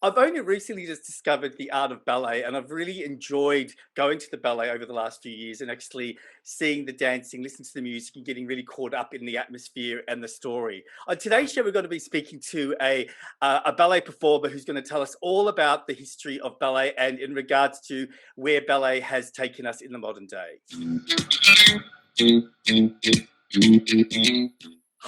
I've only recently just discovered the art of ballet, and I've really enjoyed going to the ballet over the last few years and actually seeing the dancing, listening to the music, and getting really caught up in the atmosphere and the story. On today's show, we're going to be speaking to a ballet performer who's going to tell us all about the history of ballet and in regards to where ballet has taken us in the modern day.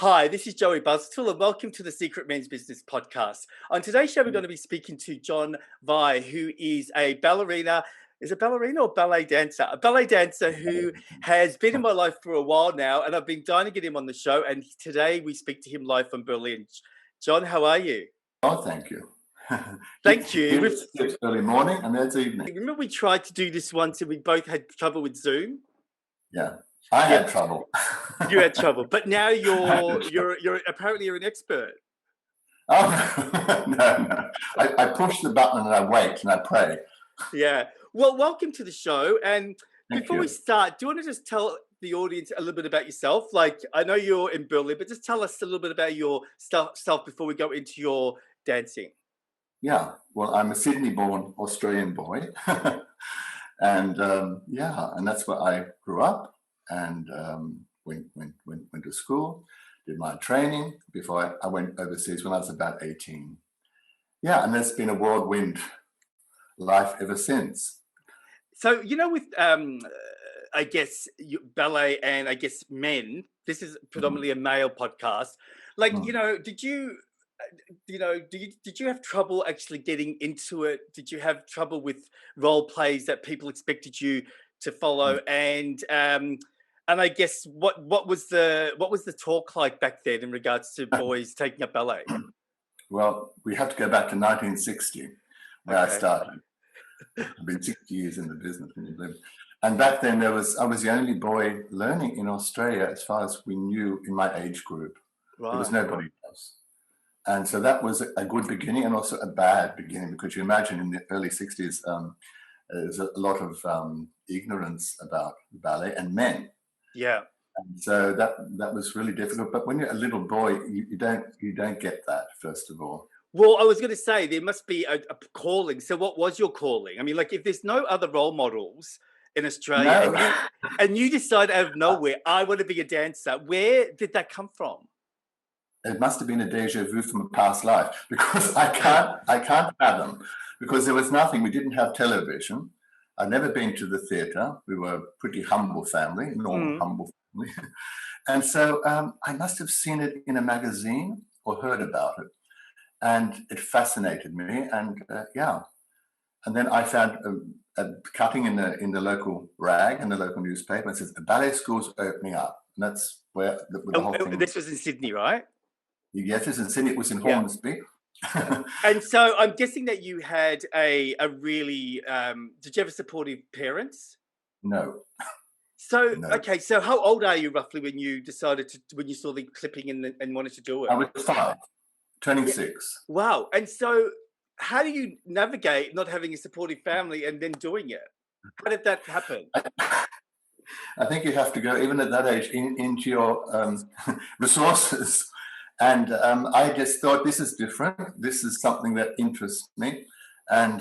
Hi, this is Joey Buzztool, and welcome to the Secret Men's Business Podcast. On today's show, we're going to be speaking to John Vye, who is a ballerina. Is a ballerina or ballet dancer? A ballet dancer who has been in my life for a while now, and I've been dying to get him on the show. And today we speak to him live from Berlin. John, how are you? Oh, thank you. Thank you. It's early morning and it's evening. Remember we tried to do this once and we both had trouble with Zoom? Yeah, I had trouble. You had trouble, but now you're apparently you're an expert. Oh no. I push the button and I wait and I pray. Yeah. Well, welcome to the show. And before you. we start, do you want to just tell the audience a little bit about yourself? Like, I know you're in Berlin, but just tell us a little bit about your self before we go into your dancing. Yeah. Well, I'm a Sydney-born Australian boy, and and that's where I grew up. And went to school, did my training before I went overseas when I was about 18. Yeah, and that's been a whirlwind life ever since. So, with I guess ballet and I guess men, this is predominantly a male podcast. Like, did you have trouble actually getting into it? Did you have trouble with role plays that people expected you to follow? And I guess what was the talk like back then in regards to boys taking up ballet? Well, we have to go back to 1960 where I started. I've been 60 years in the business, and back then I was the only boy learning in Australia as far as we knew in my age group. Right. There was nobody else, and so that was a good beginning and also a bad beginning, because you imagine in the early 60s there's a lot of ignorance about ballet and men. Yeah. And so that was really difficult. But when you're a little boy, you don't get that, first of all. Well, I was going to say there must be a calling. So what was your calling? I mean, like, if there's no other role models in Australia and you decide out of nowhere, I want to be a dancer, where did that come from? It must have been a deja vu from a past life, because I can't fathom, because there was nothing. We didn't have television. I'd never been to the theatre. We were a pretty humble family, humble family. And so I must have seen it in a magazine or heard about it. And it fascinated me. And and then I found a cutting in the local rag, in the local newspaper. It says, the ballet school's opening up. And that's where the whole thing. This was in Sydney, right? Yes, it was in Sydney. It was in Hornsby. And so I'm guessing that you had a really did you have supportive parents? No. So okay, so how old are you roughly when you saw the clipping and wanted to do it? I was 5, turning 6. Wow. And so how do you navigate not having a supportive family and then doing it? How did that happen? I think you have to go, even at that age, into your resources. And I just thought, this is different. This is something that interests me. And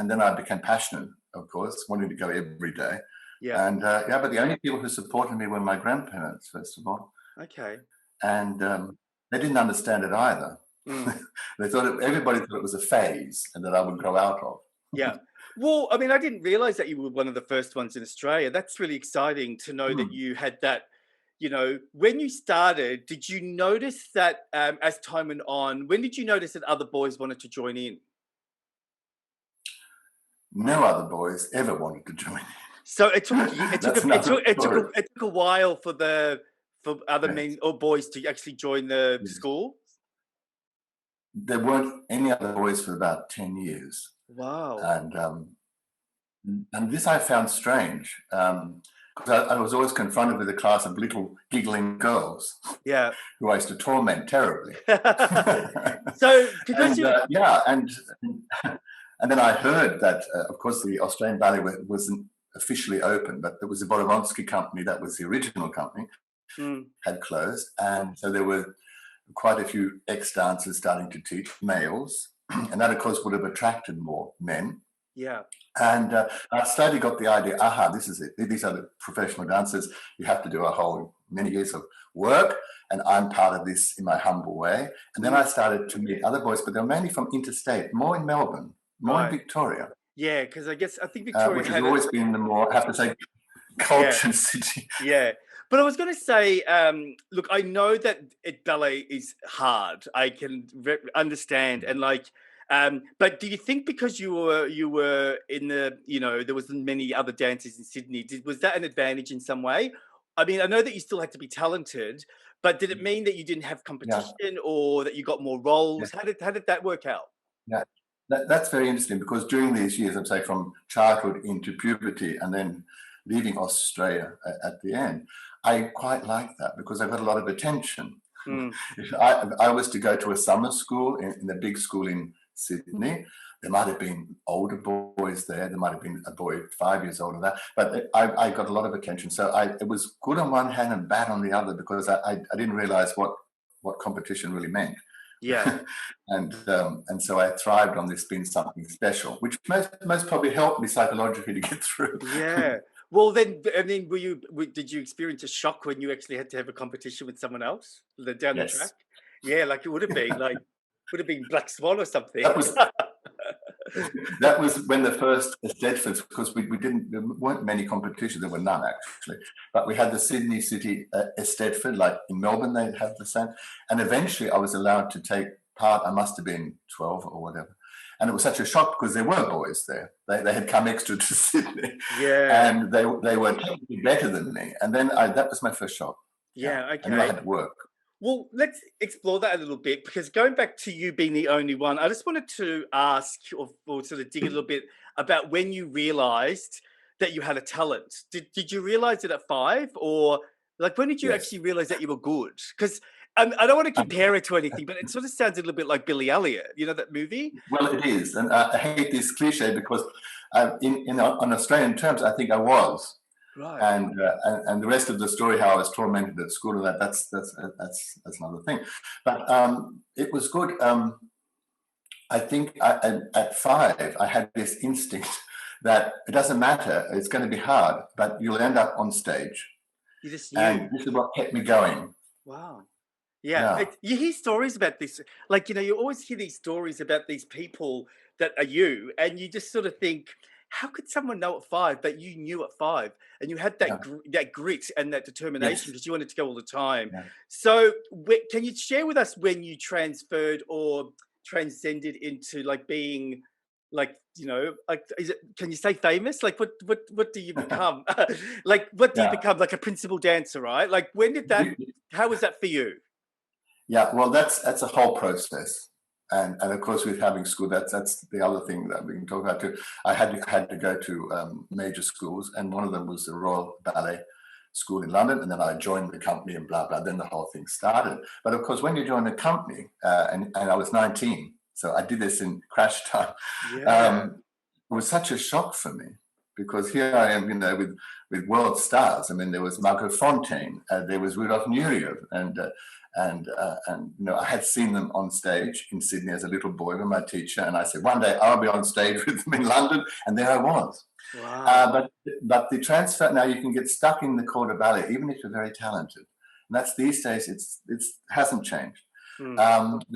then I became passionate, of course, wanting to go every day. Yeah. And but the only people who supported me were my grandparents, first of all. Okay. And they didn't understand it either. They thought everybody thought it was a phase and that I would grow out of. Yeah. Well, I mean, I didn't realize that you were one of the first ones in Australia. That's really exciting to know that you had that. When you started, did you notice that as time went on, when did you notice that other boys wanted to join in? No other boys ever wanted to join in. So it took a while for other men or boys to actually join the school? There weren't any other boys for about 10 years. Wow. And this I found strange. I was always confronted with a class of little giggling girls, who I used to torment terribly. So, and then I heard that, of course, the Australian Ballet wasn't officially open, but there was a Podomatic company, that was the original company, had closed, and so there were quite a few ex-dancers starting to teach, males, and that, of course, would have attracted more men. Yeah. And I slowly got the idea, this is it. These are the professional dancers. You have to do a whole many years of work, and I'm part of this in my humble way. And then I started to meet other boys, but they were mainly from interstate, more in Melbourne, more in Victoria. Yeah, because I think Victoria which has always been the more, I have to say, cultured city. Yeah. But I was going to say, look, I know that ballet is hard. I can understand, and but do you think because you were in the, there wasn't many other dancers in Sydney, was that an advantage in some way? I mean, I know that you still had to be talented, but did it mean that you didn't have competition or that you got more roles? Yeah. How did that work out? Yeah, that's very interesting, because during these years, I'm saying from childhood into puberty and then leaving Australia at the end, I quite liked that because I got a lot of attention. If I was to go to a summer school in a big school in Sydney, there might have been older boys there. There might have been a boy 5 years older than that, but I got a lot of attention. So it was good on one hand and bad on the other, because I didn't realize what competition really meant. Yeah. And so I thrived on this being something special, which most probably helped me psychologically to get through. Yeah. Well, then, did you experience a shock when you actually had to have a competition with someone else down the track? Yeah, like it would have been Black Swan or something. That was when the first Eisteddfods, because there weren't many competitions, there were none actually, but we had the Sydney City Eisteddfod, like in Melbourne they have the same, and eventually I was allowed to take part. I must have been 12 or whatever, and it was such a shock because there were boys there. They had come extra to Sydney, and they were technically better than me, and then that was my first shock. Yeah, okay. I knew I had to work. Well, let's explore that a little bit, because going back to you being the only one, I just wanted to ask or sort of dig a little bit about when you realized that you had a talent. Did you realize it at 5, or like when did you actually realize that you were good? Because I don't want to compare it to anything, but it sort of sounds a little bit like Billy Elliot, that movie? Well, it is. And I hate this cliche because on Australian terms, I think I was. Right. And the rest of the story, how I was tormented at school, and that's another thing. But it was good. I think at 5, I had this instinct that it doesn't matter. It's going to be hard, but you'll end up on stage. You just knew. And this is what kept me going. Wow. Yeah. You hear stories about this. Like, you always hear these stories about these people that are you, and you just sort of think, how could someone know at 5 that you knew at 5, and you had that grit and that determination because you wanted to go all the time? Yeah. So can you share with us when you transferred or transcended into like being like, can you say famous? Like what do you become? Like what do you become? Like a principal dancer, right? Like when did that, how was that for you? Yeah, well, that's a whole process. And of course, with having school, that's the other thing that we can talk about too. I had to go to major schools, and one of them was the Royal Ballet School in London, and then I joined the company and blah blah. Then the whole thing started. But of course, when you join a company, and I was 19, so I did this in crash time. It was such a shock for me, because here I am, with world stars. I mean, there was Margot Fonteyn, there was Rudolf Nureyev, and I had seen them on stage in Sydney as a little boy with my teacher, and I said, one day I'll be on stage with them in London, and there I was. Wow. But the transfer, now you can get stuck in the corps de ballet, even if you're very talented. And that's these days, it hasn't changed. We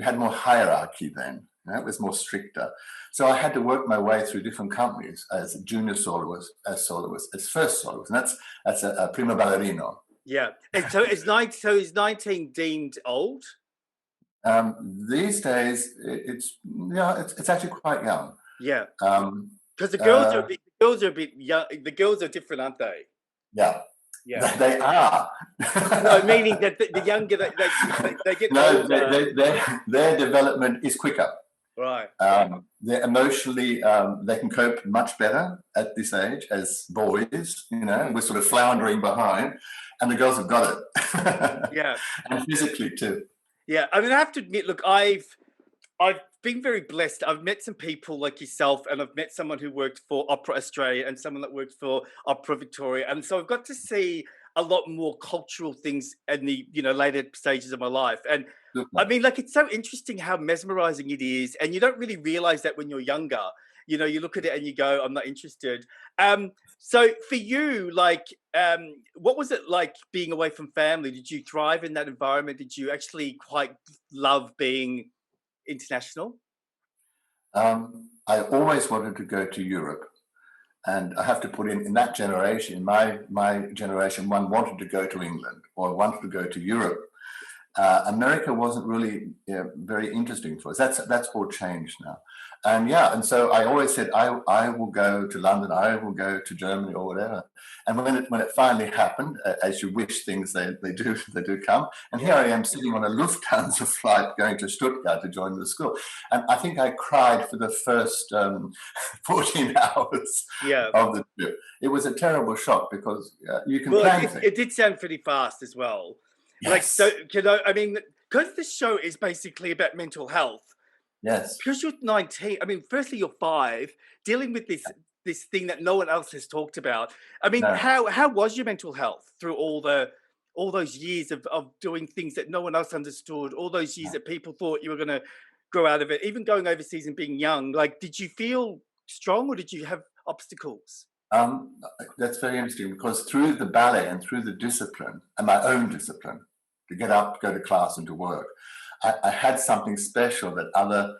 had more hierarchy then. It was more stricter. So I had to work my way through different companies as a junior soloist, as first soloist, and that's a prima ballerino. Yeah. And so is 19 deemed old? These days, it's actually quite young. Yeah. Because the girls are a bit young. The girls are different, aren't they? Yeah. Yeah. They are. No, meaning that the younger they get older. Their development is quicker. Right. They're emotionally, they can cope much better at this age as boys. We're sort of floundering behind, and the girls have got it. Yeah. And physically too. Yeah, I mean, I have to admit, look, I've been very blessed. I've met some people like yourself, and I've met someone who worked for Opera Australia and someone that worked for Opera Victoria, and so I've got to see a lot more cultural things in the later stages of my life. And I mean, like, it's so interesting how mesmerizing it is, and you don't really realize that when you're younger. You know, you look at it and you go, "I'm not interested." So for you, like, what was it like being away from family? Did you thrive in that environment? Did you actually quite love being international? I always wanted to go to Europe. And I have to put in that generation, in my generation, one wanted to go to England or wanted to go to Europe. America wasn't really very interesting for us. That's all changed now. And so I always said I will go to London, I will go to Germany or whatever. And when it finally happened, as you wish things they do come. And here I am sitting on a Lufthansa flight going to Stuttgart to join the school. And I think I cried for the first 14 hours of the trip. It was a terrible shock because you can plan things. It did sound pretty fast as well. Yes. Like, so, you know, I mean, because this show is basically about mental health. Yes. Because you're 19, I mean, firstly, you're 5, dealing with this thing that no one else has talked about. I mean, how was your mental health through all those years of doing things that no one else understood, all those years that people thought you were going to grow out of it, even going overseas and being young? Like, did you feel strong or did you have obstacles? That's very interesting because through the ballet and through the discipline and my own discipline to get up, go to class and to work, I had something special that other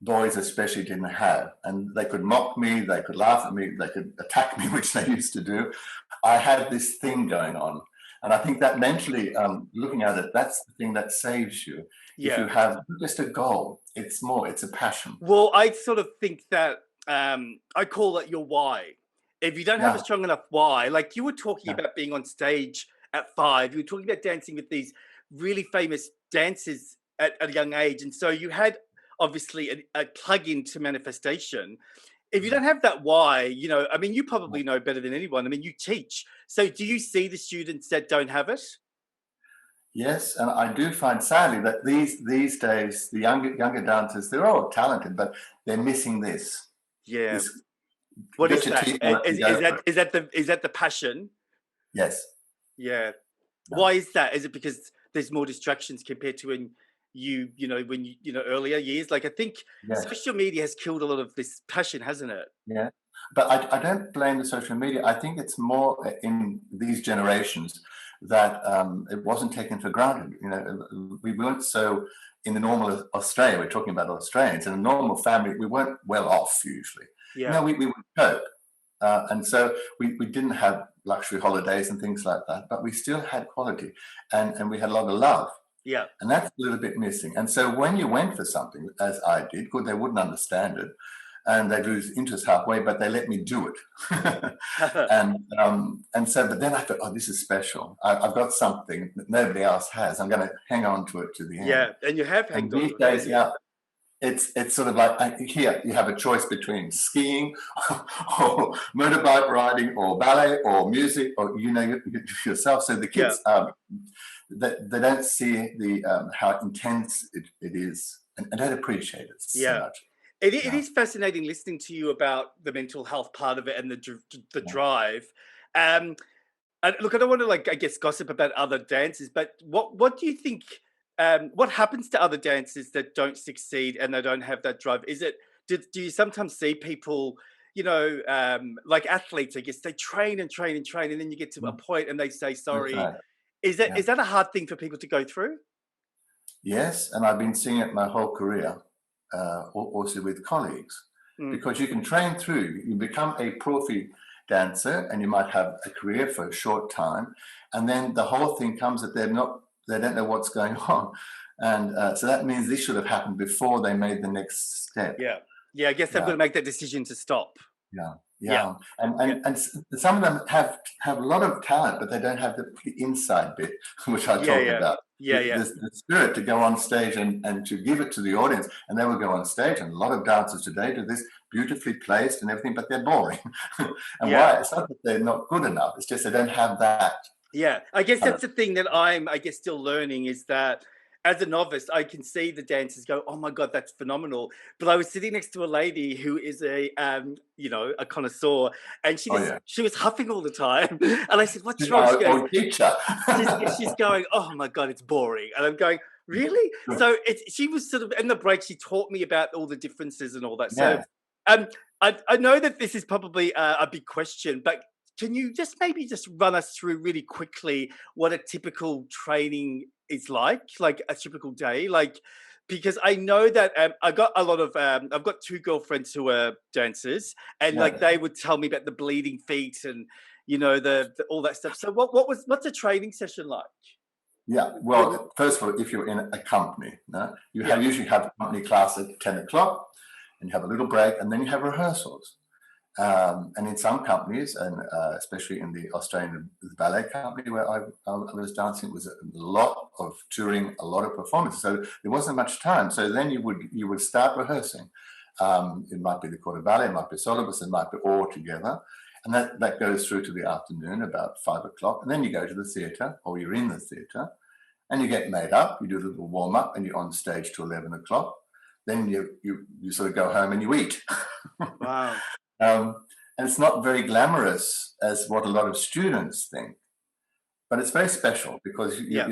boys especially didn't have. And they could mock me, they could laugh at me, they could attack me, which they used to do. I had this thing going on. And I think that mentally, looking at it, that's the thing that saves you. Yeah. If you have just a goal, it's a passion. Well, I sort of think that I call it your why. If you don't have a strong enough why, like you were talking about being on stage at 5, you were talking about dancing with these really famous dancers at a young age. And so you had obviously a plug-in to manifestation. If you don't have that why, you know, I mean, you probably know better than anyone. I mean, you teach. So do you see the students that don't have it? Yes, and I do find sadly that these days, the younger dancers, they're all talented, but they're missing this. Yeah. What is that? Is that the passion? Yes. Yeah. No. Why is that? Is it because there's more distractions compared to when earlier years? Like, I think social media has killed a lot of this passion, hasn't it? Yeah. But I don't blame the social media. I think it's more in these generations that it wasn't taken for granted. You know, we weren't so in the normal Australia. We're talking about Australians. In a normal family, we weren't well off usually. Yeah. No, we would cope. And so we didn't have luxury holidays and things like that, but we still had quality and we had a lot of love. Yeah. And that's a little bit missing. And so when you went for something, as I did, good, they wouldn't understand it and they'd lose interest halfway, but they let me do it. and so, but then I thought, oh, this is special. I've got something that nobody else has. I'm going to hang on to it to the end. Yeah. And you have hanged on to it. These days, it's sort of like here you have a choice between skiing or motorbike riding or ballet or music or yourself. So the kids they don't see the how intense it is and don't appreciate it so much. It is fascinating listening to you about the mental health part of it and the drive. And look, I don't want to gossip about other dancers, but what do you think? What happens to other dancers that don't succeed and they don't have that drive? Do you sometimes see people, like athletes, I guess, they train and train and train, and then you get to a point and they say sorry. Right. Is that a hard thing for people to go through? Yes, and I've been seeing it my whole career, also with colleagues, because you can train through, you become a profi dancer and you might have a career for a short time, and then the whole thing comes that they don't know what's going on. And so that means this should have happened before they made the next step. Yeah, I guess they've got to make that decision to stop. Yeah. And some of them have a lot of talent, but they don't have the inside bit, which I talked about. The spirit to go on stage and to give it to the audience, and they will go on stage. And a lot of dancers today do this beautifully placed and everything, but they're boring. And why? It's not that they're not good enough. It's just they don't have that. Yeah, I guess that's the thing that I'm, still learning is that as a novice, I can see the dancers go, oh my God, that's phenomenal. But I was sitting next to a lady who is a connoisseur, and she was huffing all the time. And I said, what's wrong? She goes, she's going, oh my God, it's boring. And I'm going, Really? Sure. So she was sort of in the break. She taught me about all the differences and all that. So, Yeah. um, I know that this is probably a big question, but can you just maybe just run us through really quickly what a typical training is like a typical day, like because I know that I got a lot of I've got two girlfriends who are dancers, and like Yeah. they would tell me about the bleeding feet and the all that stuff. So what's a training session like? Yeah. Well, first of all, if you're in a company, no, you Yeah. usually have a company class at 10 o'clock, and you have a little break, and then you have rehearsals. And in some companies, and especially in the Australian ballet company where I was dancing, it was a lot of touring, a lot of performances. So there wasn't much time. So then you would start rehearsing. It might be the quarter ballet, it might be syllabus, it might be all together. And that goes through to the afternoon, about 5 o'clock. And then you go to the theatre, or you're in the theatre, and you get made up, you do a little warm up, and you're on stage till 11 o'clock. Then you sort of go home and you eat. Wow. And it's not very glamorous as what a lot of students think, but it's very special because you're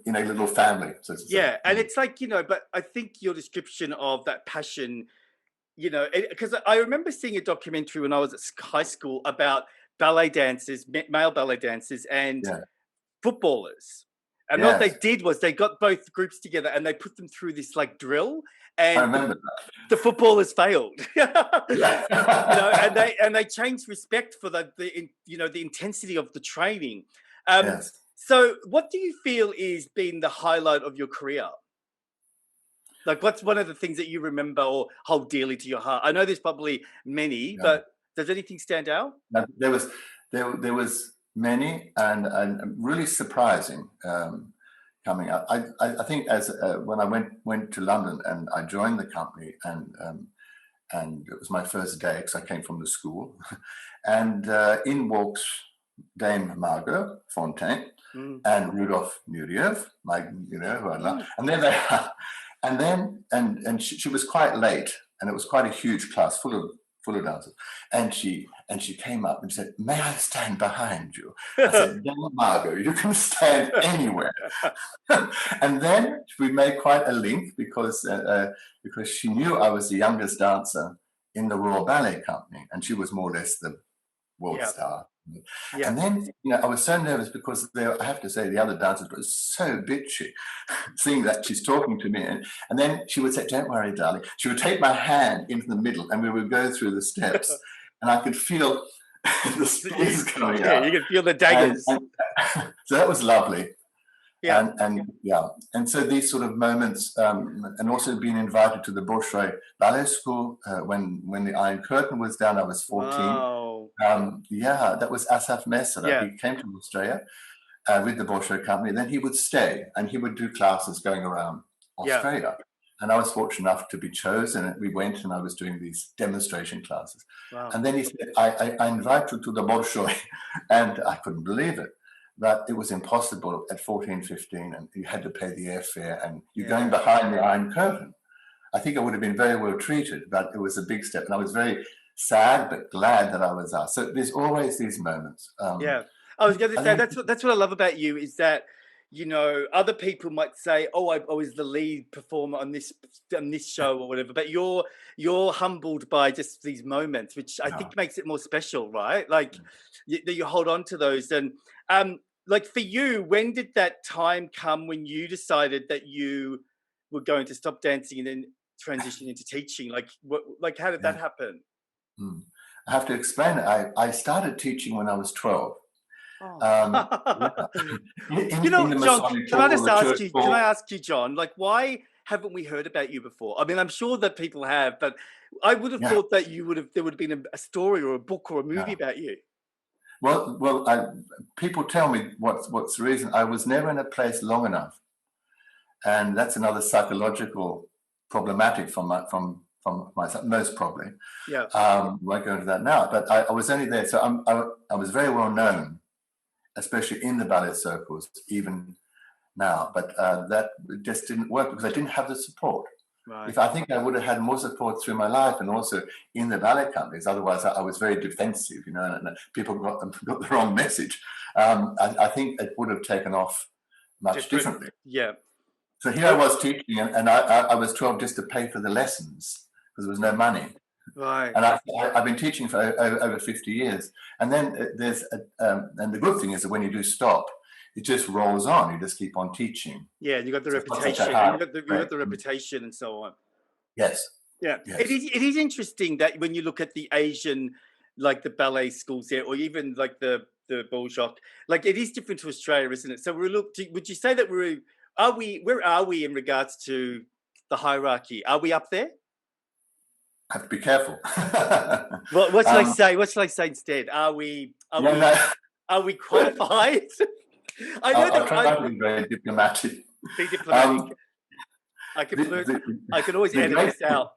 in a little family, so to say. Yeah, and it's like, but I think your description of that passion, because I remember seeing a documentary when I was at high school about ballet dancers, male ballet dancers, and Yeah. footballers. And what they Yes. did was they got both groups together and they put them through this like drill, I and remember that. the footballers failed. Yeah. and they changed respect for the intensity of the training. Yes. So, what do you feel is been the highlight of your career? Like, what's one of the things that you remember or hold dearly to your heart? I know there's probably many, Yeah. but does anything stand out? Now, there was many and really surprising coming up. I think as when I went to London and I joined the company, and it was my first day because I came from the school, and in walks Dame Margot Fontaine and Rudolf Nureyev, who I love, and there they are. And she was quite late, and it was quite a huge class full of dancers. And she came up and said, "May I stand behind you?" I said, "No, Margot, you can stand anywhere." And then we made quite a link because she knew I was the youngest dancer in the Royal Ballet Company, and she was more or less the world star. Yeah. And then, I was so nervous because I have to say, the other dancers were so bitchy, seeing that she's talking to me. And then she would say, "Don't worry, darling." She would take my hand into the middle and we would go through the steps. And I could feel the spears coming out. You could feel the daggers. And so that was lovely. Yeah. And so these sort of moments, and also being invited to the Bolshoi Ballet School when the Iron Curtain was down, I was 14. Wow. That was Asaf Mesra. Yeah. He came to Australia with the Bolshoi Company. Then he would stay and he would do classes going around Australia. And I was fortunate enough to be chosen. And we went and I was doing these demonstration classes. Wow. And then he said, I invite you to the Bolshoi. And I couldn't believe it. But it was impossible at 14, 15, and you had to pay the airfare, and you're going behind the Iron Curtain. I think I would have been very well treated, but it was a big step. And I was very sad, but glad that I was asked. So there's always these moments. I was going to say, that's what I love about you is that, other people might say, "Oh, I was the lead performer on this show or whatever," but you're humbled by just these moments, which I think makes it more special, right? Like that you hold on to those. And like for you, when did that time come when you decided that you were going to stop dancing and then transition into teaching? Like how did that happen? I have to explain it. I started teaching when I was 12. John, can I ask you, John, like, why haven't we heard about you before? I mean, I'm sure that people have, but I would have thought that there would have been a story or a book or a movie about you. Well, people tell me what's the reason. I was never in a place long enough, and that's another psychological problematic from myself, most probably. Yeah. Won't go into that now, but I was only there, so I was very well known, especially in the ballet circles, even now. But that just didn't work because I didn't have the support. Right. If I think I would have had more support through my life and also in the ballet companies, otherwise I was very defensive, and people got the wrong message. I think it would have taken off much differently. Yeah. So here I was teaching, and I was 12 just to pay for the lessons because there was no money. Right. And I've been teaching for over 50 years. And then and the good thing is that when you do stop, it just rolls on. You just keep on teaching. Yeah, you got the reputation. You got the reputation and so on. Yes. Yeah. Yes. It is interesting that when you look at the Asian, like the ballet schools there, or even like the Bolshoi, like it is different to Australia, isn't it? So would you say that where are we in regards to the hierarchy? Are we up there? I have to be careful. What should I say? What should I say instead? Are we qualified? I know I'll try to be very diplomatic. Be diplomatic. I can always edit this out.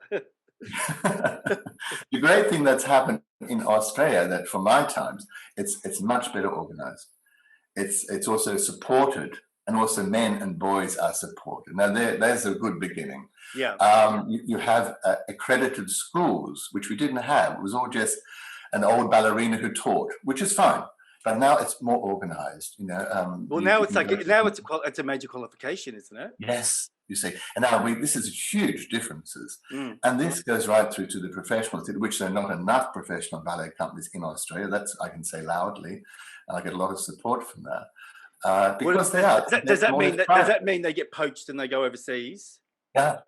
The great thing that's happened in Australia, that from my times, it's much better organized. It's also supported, and also men and boys are supported. Now there's a good beginning. Yeah. You have accredited schools, which we didn't have. It was all just an old ballerina who taught, which is fine. But now it's more organized, you know. Well, it's a major qualification, isn't it? Yes, you see. And now this is huge differences. And this goes right through to the professionals, which there are not enough professional ballet companies in Australia. That's, I can say loudly, and I get a lot of support from that. Because they are. Does that mean they get poached and they go overseas? Yeah,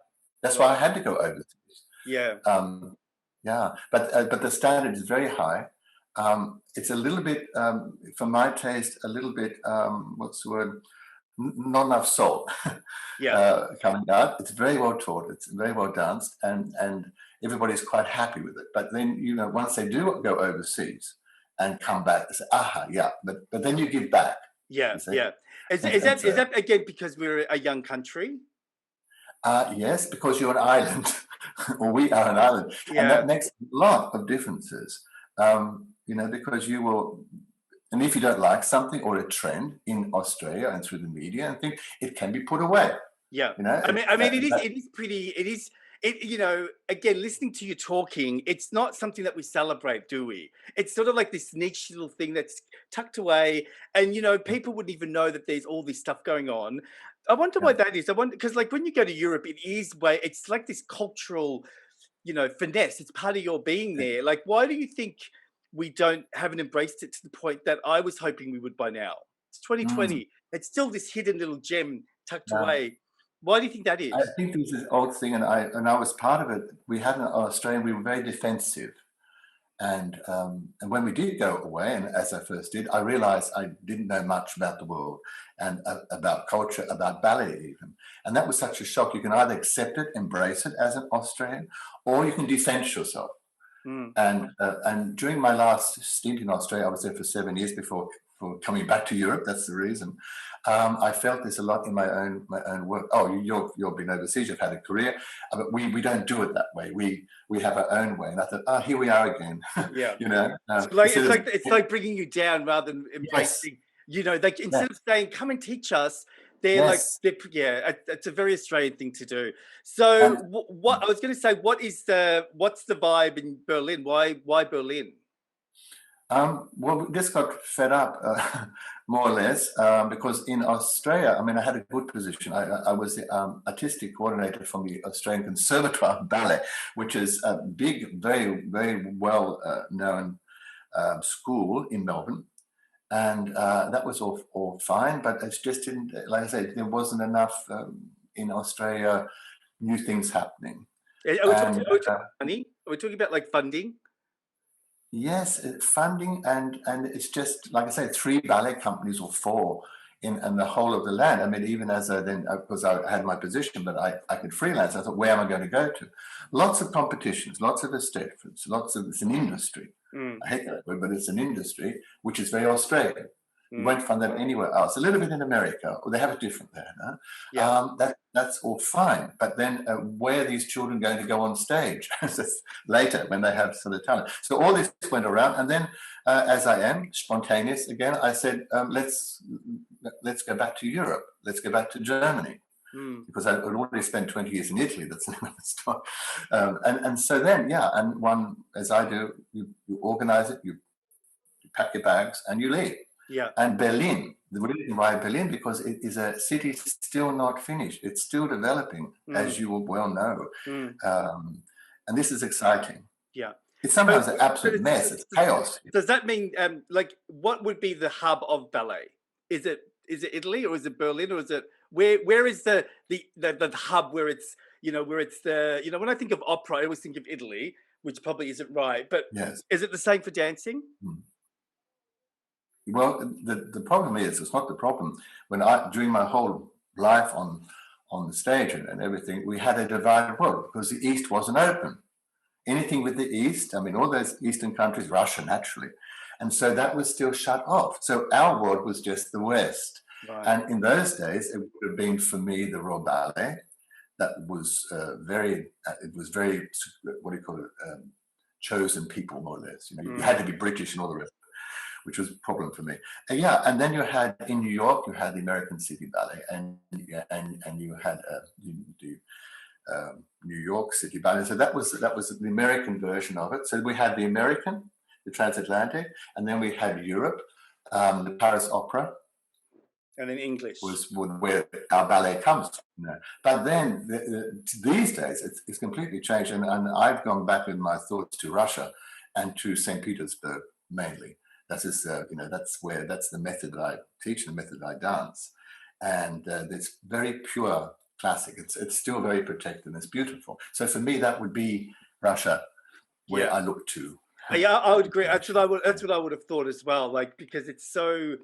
that's why I had to go overseas. Yeah. Yeah, but the standard is very high. It's a little bit, for my taste, a little bit, what's the word? Not enough salt coming out. It's very well taught. It's very well danced, and everybody's quite happy with it. But then, you know, once they do go overseas and come back, they say, aha, yeah. But then you give back. Yeah, yeah. Is that again because we're a young country? Yes, because you're an island, or we are an island, and that makes a lot of differences. You know, because you will, and if you don't like something or a trend in Australia and through the media and things, it can be put away. Yeah, you know. It is. You know, again, listening to you talking, it's not something that we celebrate, do we? It's sort of like this niche little thing that's tucked away, and you know, people wouldn't even know that there's all this stuff going on. I wonder why that is. I wonder because, like, when you go to Europe, it's like this cultural, you know, finesse. It's part of your being there. Like, why do you think we haven't embraced it to the point that I was hoping we would by now? It's 2020. It's still this hidden little gem tucked away. Why do you think that is? I think there's this old thing, and I was part of it. We had in Australia, we were very defensive. And when we did go away, and as I first did, I realized I didn't know much about the world and about culture, about ballet even. And that was such a shock. You can either accept it, embrace it as an Australian, or you can defense yourself. And during my last stint in Australia, I was there for 7 years before coming back to Europe. That's the reason. I felt this a lot in my own work. Oh, you've been overseas. You've had a career, but we don't do it that way. We have our own way. And I thought, oh, here we are again. Yeah, you know, it's like bringing you down rather than embracing. Yes. You know, like instead of saying, "Come and teach us," it's a very Australian thing to do. So, what I was going to say, what's the vibe in Berlin? Why Berlin? Well, we just got fed up, more or less, because in Australia, I mean, I had a good position. I was the artistic coordinator from the Australian Conservatoire of Ballet, which is a big, very, very well known school in Melbourne. And that was all fine, but it just didn't, like I said, there wasn't enough in Australia, new things happening. Are we talking money? Are we talking about like funding? Yes, funding, and it's just, like I say, 3 ballet companies or 4 in the whole of the land. I mean, even as because I had my position, but I could freelance. I thought, where am I going to go to? Lots of competitions, lots of estates, it's an industry. I hate that word, but it's an industry, which is very Australian. You won't find that anywhere else. A little bit in America, or they have it different there. No? Yeah. That's all fine. But then where are these children going to go on stage later when they have sort of talent? So all this went around. And then as I am, spontaneous again, I said, let's go back to Europe. Let's go back to Germany. Because I had already spent 20 years in Italy. That's another story. And so then, and one, as I do, you organize it, you pack your bags and you leave. Yeah. And Berlin, The reason why Berlin, because it is a city still not finished. It's still developing, as you will well know. And this is exciting. Yeah. It's sometimes an absolute mess. It's chaos. Does that mean, like, what would be the hub of ballet? Is it Italy, or is it Berlin, or is it where is the hub where it's, you know, where it's the, you know, when I think of opera, I always think of Italy, which probably isn't right, but Yes. Is it the same for dancing? Well, the problem is, it's not the problem. During my whole life on the stage and everything, we had a divided world because the East wasn't open. Anything with the East, I mean, all those Eastern countries, Russia naturally. And so that was still shut off. So our world was just the West. Right. And in those days, it would have been for me the Royal Ballet. That was very, what do you call it? Chosen people, more or less. You know, you had to be British and all the rest, which was a problem for me. And then you had in New York, you had the American City Ballet, and you had the New York City Ballet. So that was the American version of it. So we had the American, the transatlantic, and then we had Europe, the Paris Opera. And in English was where our ballet comes from. You know. But then these days it's completely changed, and I've gone back in my thoughts to Russia and to St. Petersburg mainly. That's that's the method that I teach and the method that I dance, and it's very pure classic. It's still very protected and it's beautiful. So for me, that would be Russia, where I look to. Yeah, I would agree. That's what I would have thought as well. Like, because it's so,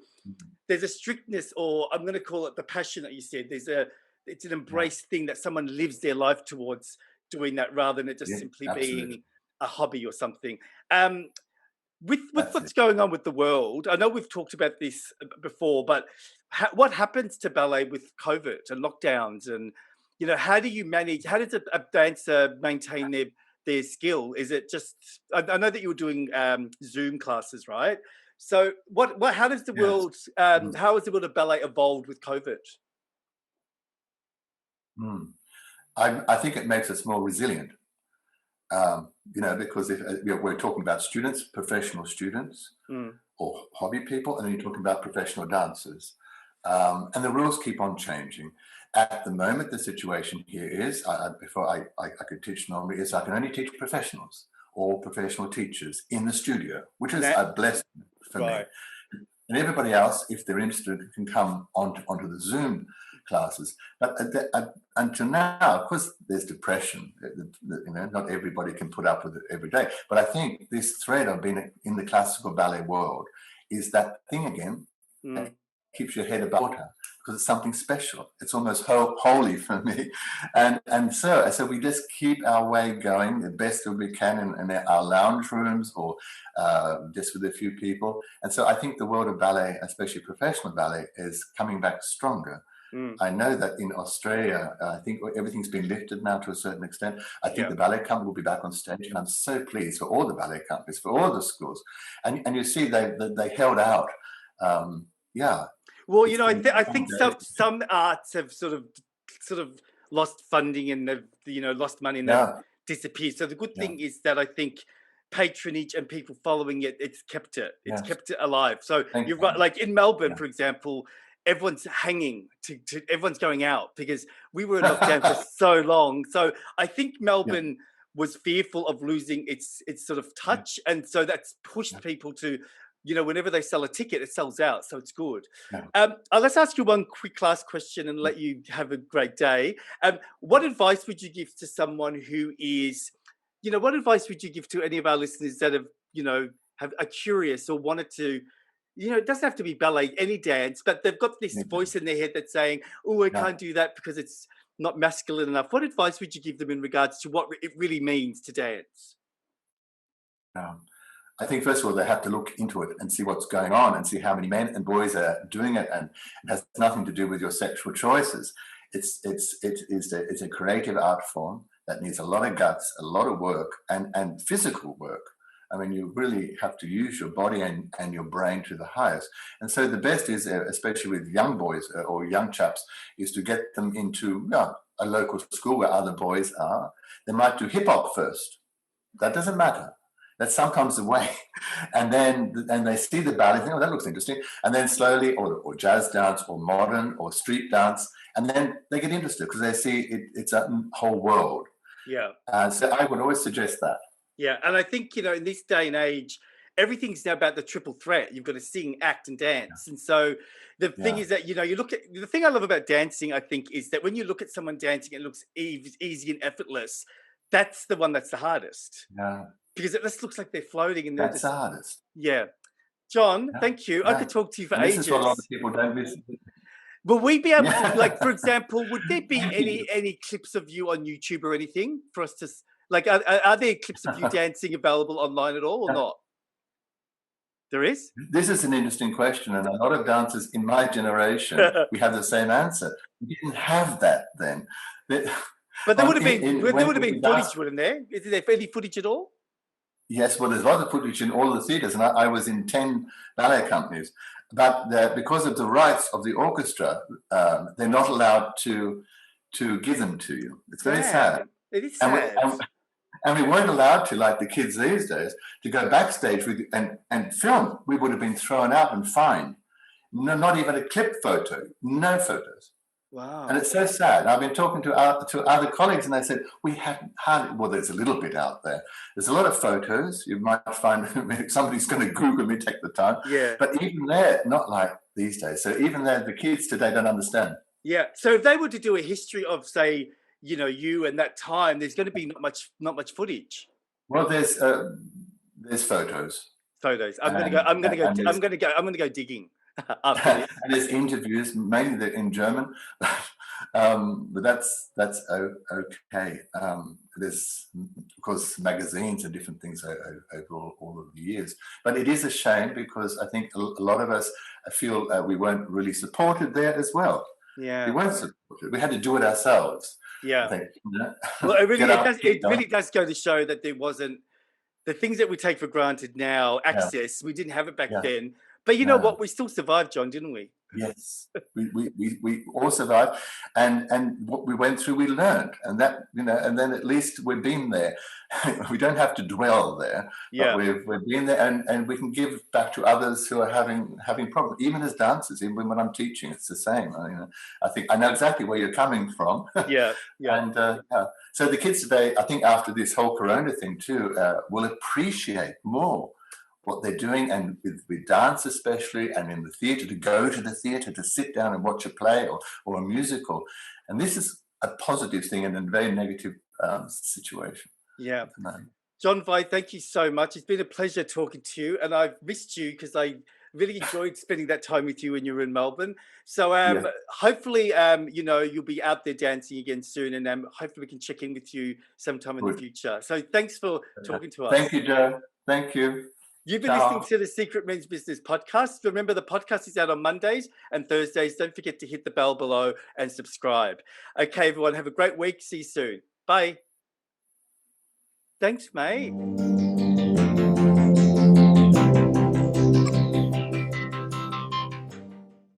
there's a strictness, or I'm going to call it the passion that you said. It's an embraced thing that someone lives their life towards doing that, rather than it just simply being a hobby or something. With what's going on with the world, I know we've talked about this before, but what happens to ballet with COVID and lockdowns, and, you know, how do you manage? How does a dancer maintain their skill? Is it just, I know that you were doing Zoom classes, right? So how does the world, how has the world of ballet evolved with COVID? I think it makes us more resilient, you know, because if we're talking about students, professional students, or hobby people, and then you're talking about professional dancers, and the rules keep on changing. At the moment, the situation here is, before I could teach normally, is I can only teach professionals or professional teachers in the studio, which is a blessing for me. And everybody else, if they're interested, can come onto the Zoom classes. But until now, of course, there's depression. You know, not everybody can put up with it every day. But I think this thread of being in the classical ballet world is that thing again that keeps your head above water, because it's something special. It's almost holy for me. And so we just keep our way going the best that we can in our lounge rooms, or just with a few people. And so I think the world of ballet, especially professional ballet, is coming back stronger. I know that in Australia, I think everything's been lifted now to a certain extent. I think the ballet company will be back on stage, and I'm so pleased for all the ballet companies, for all the schools. And you see, they held out. Well, you know, I think some arts have sort of lost funding, and they've, you know, lost money and they've disappeared. So the good thing is that I think patronage and people following it's kept it alive. So you're right, like in Melbourne, for example, everyone's hanging everyone's going out because we were in lockdown for so long. So I think Melbourne was fearful of losing its sort of touch, and so that's pushed people to, you know, whenever they sell a ticket, it sells out, so it's good. Let's ask you one quick last question and let you have a great day. What advice would you give to someone who is, you know, what advice would you give to any of our listeners that have, you know, are curious or wanted to, you know, it doesn't have to be ballet, any dance, but they've got this voice in their head that's saying, oh, I can't do that because it's not masculine enough. What advice would you give them in regards to what it really means to dance? I think, first of all, they have to look into it and see what's going on and see how many men and boys are doing it, and it has nothing to do with your sexual choices. It's a creative art form that needs a lot of guts, a lot of work, and physical work. I mean, you really have to use your body and your brain to the highest. And so the best is, especially with young boys or young chaps, is to get them into a local school where other boys are. They might do hip hop first. That doesn't matter. That's sometimes the way. And they see the ballet, think, oh, that looks interesting. And then slowly, or jazz dance, or modern, or street dance, and then they get interested because they see it's a whole world. Yeah. So I would always suggest that. Yeah, and I think, in this day and age, everything's now about the triple threat. You've got to sing, act, and dance. And so the thing is that, you look at the thing I love about dancing, I think, is that when you look at someone dancing, it looks easy and effortless. That's the one that's the hardest. Yeah. Because it just looks like they're floating and That's the hardest. Yeah. John, thank you. I could talk to you for ages. This is what a lot of people don't listen to. Will we be able to, like, for example, would there be any clips of you on YouTube or anything for us to, like, are there clips of you dancing available online at all or not? There is? This is an interesting question, and a lot of dancers in my generation, we have the same answer. We didn't have that then. But there would have been footage, wouldn't there? Is there any footage at all? Yes, well, there's a lot of footage in all the theatres, and I was in 10 ballet companies. But because of the rights of the orchestra, they're not allowed to give them to you. It's very sad. It is sad. And we weren't allowed to, like the kids these days, to go backstage and film. We would have been thrown out and fined. No, not even a clip photo. No photos. Wow. And it's so sad. I've been talking to other colleagues, and they said, we haven't hardly, well, there's a little bit out there. There's a lot of photos. You might find somebody's going to Google me, take the time. Yeah. But even there, not like these days. So even there, the kids today don't understand. Yeah. So if they were to do a history of, say, you and that time, there's going to be not much footage. Well, there's photos. I'm going to go digging. And there's interviews, mainly in German, but that's okay. There's, of course, magazines and different things over all of the years. But it is a shame because I think a lot of us feel we weren't really supported there as well. Yeah, we weren't supported. We had to do it ourselves. Yeah. I think, well, it really does go to show that there wasn't the things that we take for granted now. Access, we didn't have it back then. But you know what? We still survived, John, didn't we? Yes, we all survived, and what we went through, we learned, and that and then at least we've been there. We don't have to dwell there. Yeah, but we've been there, and we can give back to others who are having problems. Even as dancers, even when I'm teaching, it's the same. I think I know exactly where you're coming from. Yeah. And so the kids today, I think, after this whole Corona thing too, will appreciate more what they're doing, and with dance especially, and in the theatre, to go to the theatre, to sit down and watch a play or a musical. And this is a positive thing in a very negative situation. Yeah. John Vye, thank you so much. It's been a pleasure talking to you, and I've missed you because I really enjoyed spending that time with you when you were in Melbourne. So hopefully, you'll be out there dancing again soon, and hopefully we can check in with you sometime in the future. So thanks for talking to us. Thank you, Joe. Thank you. You've been listening to the Secret Men's Business podcast. Remember, the podcast is out on Mondays and Thursdays. Don't forget to hit the bell below and subscribe. Okay, everyone, have a great week. See you soon. Bye. Thanks, mate.